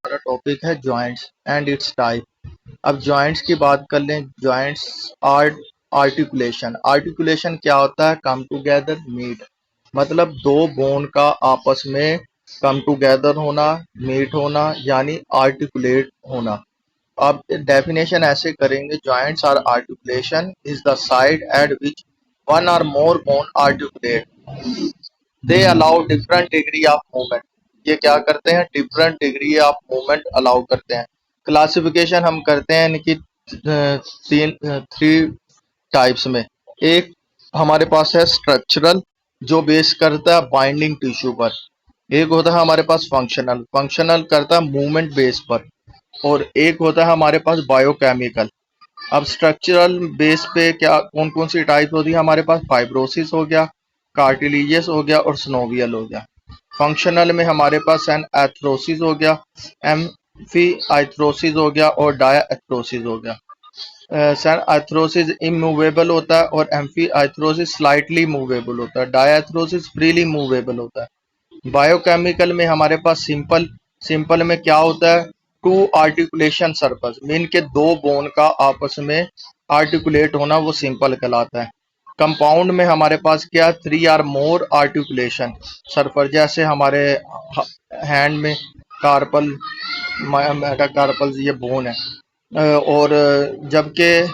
हमारा टॉपिक है joints and it's type. अब जॉइंट्स की बात कर लें। Joints or articulation. आर्टिकुलेशन क्या होता है? कम टुगेदर मीट, मतलब दो बोन का आपस में कम टुगेदर होना, मीट होना, यानी आर्टिकुलेट होना। अब डेफिनेशन ऐसे करेंगे, joints or articulation is the site at which one or more bone articulate, they allow different degree of movement. ये क्या करते हैं? Different degree of movement allow करते हैं। क्लासिफिकेशन हम करते हैं इनकी थ्री टाइप्स में। एक हमारे पास है स्ट्रक्चरल, जो बेस करता है बाइंडिंग टिश्यू पर। एक होता है हमारे पास फंक्शनल, फंक्शनल करता है मूवमेंट बेस पर। और एक होता है हमारे पास बायोकेमिकल। अब स्ट्रक्चरल बेस पे क्या कौन कौन सी टाइप होती है? हमारे पास फाइब्रोसिस हो गया, कार्टिलीजियस हो गया और स्नोवियल हो गया। फंक्शनल में हमारे पास एन एथ्रोसिस हो गया, एम्फी आइथ्रोसिस हो गया और डायाथ्रोसिस हो गया। सैन आइथ्रोसिस इमूवेबल होता है और एम्फी आइथ्रोसिस स्लाइटली मूवेबल होता है। डायाथ्रोसिस फ्रीली मूवेबल होता है। बायोकेमिकल में हमारे पास सिंपल, सिंपल में क्या होता है? टू आर्टिकुलेशन सरफेस, मीन के दो बोन का आपस में आर्टिकुलेट होना, वो सिंपल कहलाता है। कंपाउंड में हमारे पास क्या? Three or more articulation surface, जैसे हमारे हैंड में कार्पल, मेटाकार्पल, ये बोन है। और जबकि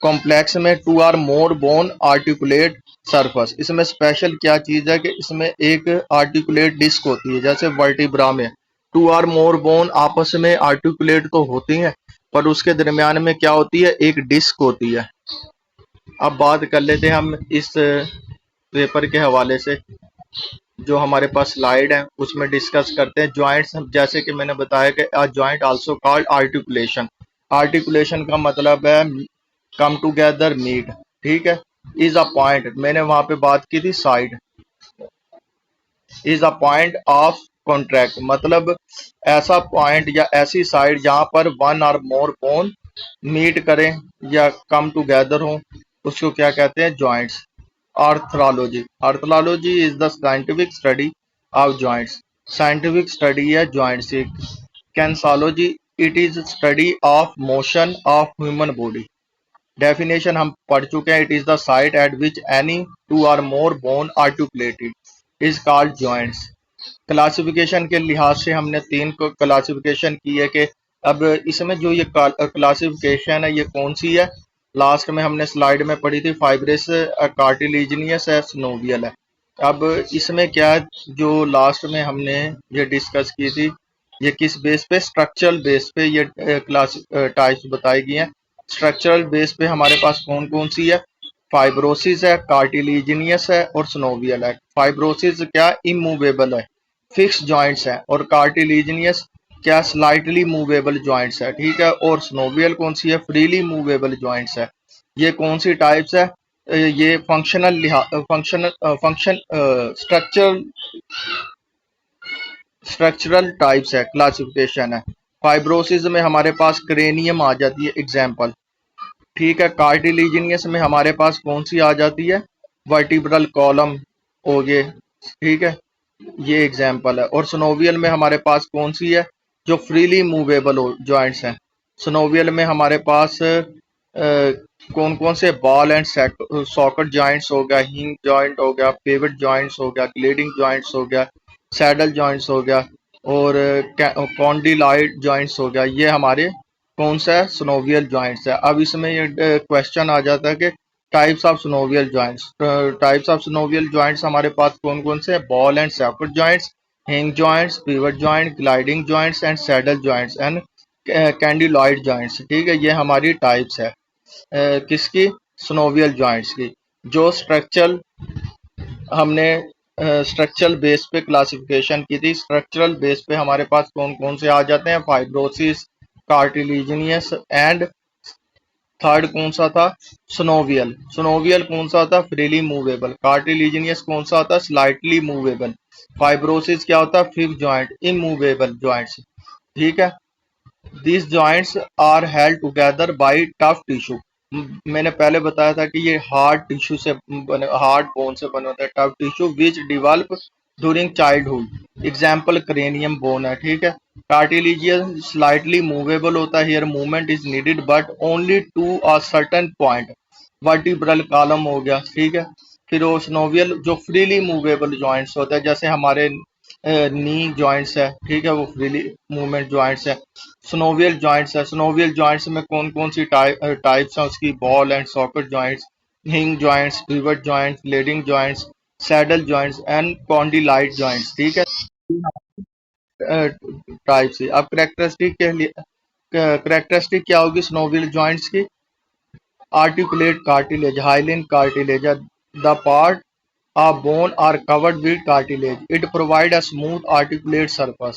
कॉम्प्लेक्स में two or more bone articulate surface. इसमें स्पेशल क्या चीज है कि इसमें एक आर्टिकुलेट डिस्क होती है, जैसे वर्टिब्रा में टू आर मोर बोन आपस में आर्टिकुलेट तो होती हैं, पर उसके दरमियान में क्या होती है? एक डिस्क होती है। अब बात कर लेते हैं हम इस पेपर के हवाले से, जो हमारे पास स्लाइड है उसमें डिस्कस करते हैं जॉइंट्स। जैसे कि मैंने बताया कि a joint also called articulation. Articulation का मतलब है कम टुगेदर मीट, ठीक है। इज अ पॉइंट, मैंने वहां पे बात की थी side, is a point of contract, मतलब ऐसा पॉइंट या ऐसी साइड जहां पर one or more bone meet करें या कम टुगेदर हो, उसको क्या कहते हैं? Joints. Arthrology, arthrology is the scientific study of joints. Scientific study है जॉइंट्स की। Kinesiology, it is study of motion of human body. Definition हम पढ़ चुके हैं, it is the site at which any two or more bone articulated is called joints. Classification के लिहाज से हमने तीन को क्लासिफिकेशन की है कि अब इसमें जो ये क्लासिफिकेशन है ये कौन सी है? लास्ट में हमने स्लाइड में पढ़ी थी, फाइब्रस, कार्टिलेजिनियस है, स्नोवियल है। अब इसमें क्या है, जो लास्ट में हमने ये डिस्कस की थी, ये किस बेस पे? स्ट्रक्चरल बेस पे ये क्लास टाइप्स बताई गई हैं। स्ट्रक्चरल बेस पे हमारे पास कौन कौन सी है? फाइब्रोसिस है, कार्टिलीजिनियस है और स्नोवियल है। फाइब्रोसिस क्या? इमूवेबल है, फिक्स जॉइंट्स है। और कार्टिलीजिनियस क्या? स्लाइटली मूवेबल जॉइंट्स है, ठीक है। और स्नोवियल कौन सी है? फ्रीली मूवेबल जॉइंट्स है। ये कौन सी टाइप्स है? ये फंक्शनल फंक्शन स्ट्रक्चरल टाइप्स है, क्लासिफिकेशन है। फाइब्रोसिस में हमारे पास क्रेनियम आ जाती है एग्जाम्पल, ठीक है। कार्टिलीजिनियस में हमारे पास कौन सी आ जाती है? वर्टिब्रल कॉलम हो गए, ठीक है, ये एग्जाम्पल है। और स्नोवियल में हमारे पास कौन सी है? जो फ्रीली मूवेबल हो जॉइंट्स हैं। स्नोवियल में हमारे पास कौन कौन से? बॉल एंड सॉकेट जॉइंट्स हो गया, हिंग जॉइंट हो गया, पिवट जॉइंट्स हो गया, ग्लेडिंग जॉइंट्स हो गया, सैडल जॉइंट्स हो गया और कॉन्डिलॉइड जॉइंट्स हो गया। ये हमारे कौन सा है? स्नोवियल जॉइंट्स है। अब इसमें ये क्वेश्चन आ जाता है कि types of synovial joints. Types of synovial joints हमारे पास कौन कौन से? Ball and socket joints, hinge joints, pivot joint, gliding joints and saddle joints and condyloid joints, ठीक है। ये हमारी टाइप्स है किसकी? स्नोवियल जॉइंट्स की। जो स्ट्रक्चरल हमने स्ट्रक्चरल बेस पे क्लासिफिकेशन की थी। स्ट्रक्चरल बेस पे हमारे पास कौन कौन से आ जाते हैं? फाइब्रोसिस, कार्टिलीजिनियस एंड थर्ड कौन सा था? स्नोवियल। स्नोवियल कौन सा होता? Freely movable. कार्टिलीजिनियस कौन सा होता? Slightly movable. फाइब्रोसिस क्या होता? फिक्स जॉइंट, इमूवेबल जॉइंट्स, ठीक है। These joints are held together by tough tissue। मैंने पहले बताया था कि ये हार्ड टिश्यू से बने, हार्ड बोन से बने होते हैं। Tough tissue which develop during childhood. Example cranium bone है, ठीक है। कार्टिलेजियस स्लाइटली मूवेबल होता है, here movement is needed but only to a certain point. Vertebral column हो गया, ठीक है। फिर वो स्नोवियल जो फ्रीली मूवेबल जॉइंट्स होते हैं, जैसे हमारे नी जॉइंट्स है, ठीक है, वो फ्रीली मूवमेंट जॉइंट्स है। स्नोवियल जॉइंट्स है, स्नोवियल जॉइंट्स में कौन कौन सी टाइप्स हैं उसकी, ball and socket joints, hinge joints, pivot joints, leading joints, saddle joints and condyloid joints, ठीक है। टाइप से अब करेक्टरिस्टिक के लिए, करेक्टरिस्टिक क्या होगी स्नोवियल जॉइंट्स की? Articulate cartilage, hyaline cartilage, the part of bone are covered with cartilage. It provides a smooth articulate surface.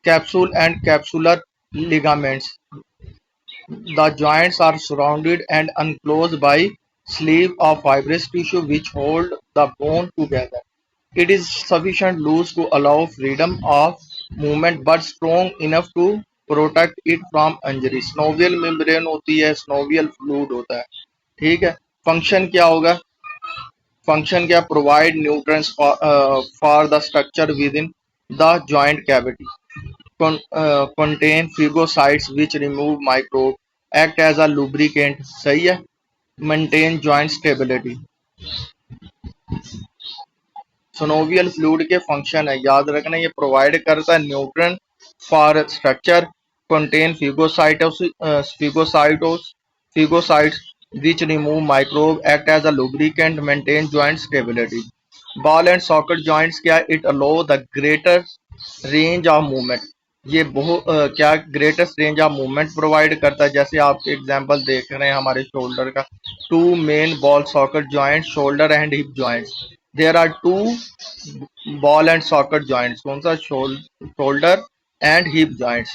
Capsule and capsular ligaments. The joints are surrounded and enclosed by sleeve of fibrous tissue which hold the bone together. It is sufficient loose to allow freedom of movement but strong enough to protect it from injury. Synovial membrane होती है, synovial fluid होता है, ठीक है। Function क्या होगा? Function क्या? Provide nutrients for the structure within the joint cavity. Contain phagocytes which remove microbes, act as a lubricant, सही है। Maintain joint stability. Synovial fluid के फंक्शन है, याद रखना, ये प्रोवाइड करता है nutrient for structure, contain phagocytes which remove microbe, act as a lubricant, maintain joint stability. Ball and socket joints क्या? It allow the greater range of movement. ये बहुत क्या greatest range of movement provide करता है। जैसे आप example देख रहे हैं हमारे शोल्डर का, two main ball socket joint, shoulder and hip joints. There are two ball and socket joints, कौन सा? shoulder and hip joints.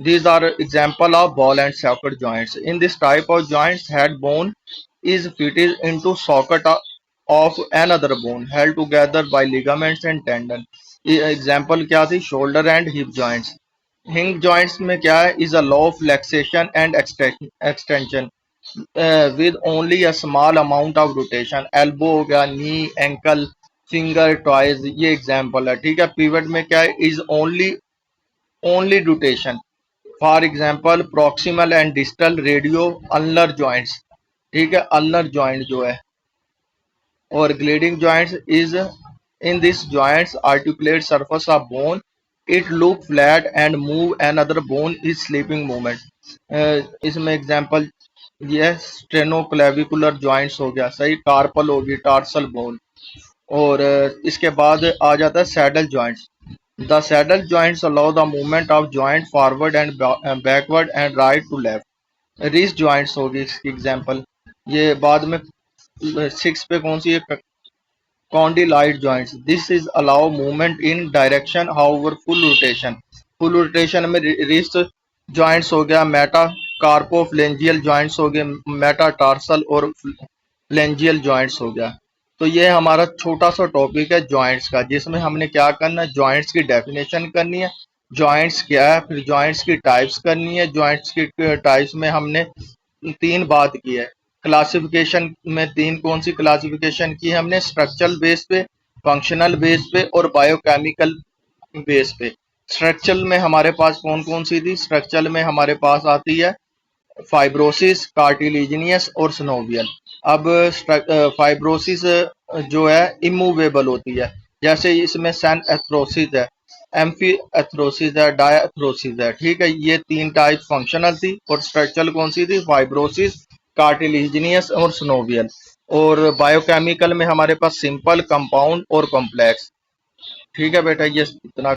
These are example of ball and socket joints. In this type of joints, head bone is fitted into socket of another bone held together by ligaments and tendon. Example क्या थी? shoulder and hip joints. Hinge joints में क्या है? is a low flexation and extension with only a small amount of rotation. Elbow हो गया, knee, ankle, finger, toes, ये example है, ठीक है। पिवट में क्या है? Is only rotation. For example proximal and distal radio ulnar joints, ठीक है, अल्नर जॉइंट जो है। और gliding joints is in this joints articulate surface of bone, it look flat and move an other bone is sleeping movement. इसमें example ये sternoclavicular joints हो गया, सही। कार्पल होगी, टार्सल बोन। और इसके बाद आ जाता है saddle joints. The saddle joints allow the movement of joint forward and backward and right to left. Wrist joints होगी इसकी एग्जांपल। ये बाद में 6 पे कौन सी है? Condyloid joints. This is allow movement in direction however full rotation में रिस्ट जॉइंट्स हो गया, मेटा कार्पोफ्लेंजियल जॉइंट्स हो गए, मेटाटार्सल और फ्लेंजियल जॉइंट्स हो गया। तो ये हमारा छोटा सा टॉपिक है जॉइंट्स का, जिसमें हमने क्या करना है? जॉइंट्स की डेफिनेशन करनी है, जॉइंट्स क्या है, फिर जॉइंट्स की टाइप्स करनी है। जॉइंट्स की टाइप्स में हमने 3 बात की है। क्लासिफिकेशन में 3 कौन सी क्लासिफिकेशन की है हमने? स्ट्रक्चरल बेस पे, फंक्शनल बेस पे और बायोकेमिकल बेस पे। स्ट्रक्चरल में हमारे पास कौन कौन सी थी? स्ट्रक्चरल में हमारे पास आती है फाइब्रोसिस, कार्टिलेजिनियस और सिनोवियल। अब फाइब्रोसिस जो है इमूवेबल होती है, जैसे इसमें सैन एथ्रोसिस है, एम्फी एथ्रोसिस है, डायथ्रोसिस है, ठीक है। ये 3 टाइप फंक्शनल थी और स्ट्रक्चरल कौन सी थी? फाइब्रोसिस, कार्टिलेजिनियस और सिनोवियल। और बायोकेमिकल में हमारे पास सिंपल, कंपाउंड और कॉम्प्लेक्स, ठीक है बेटा। ये इतना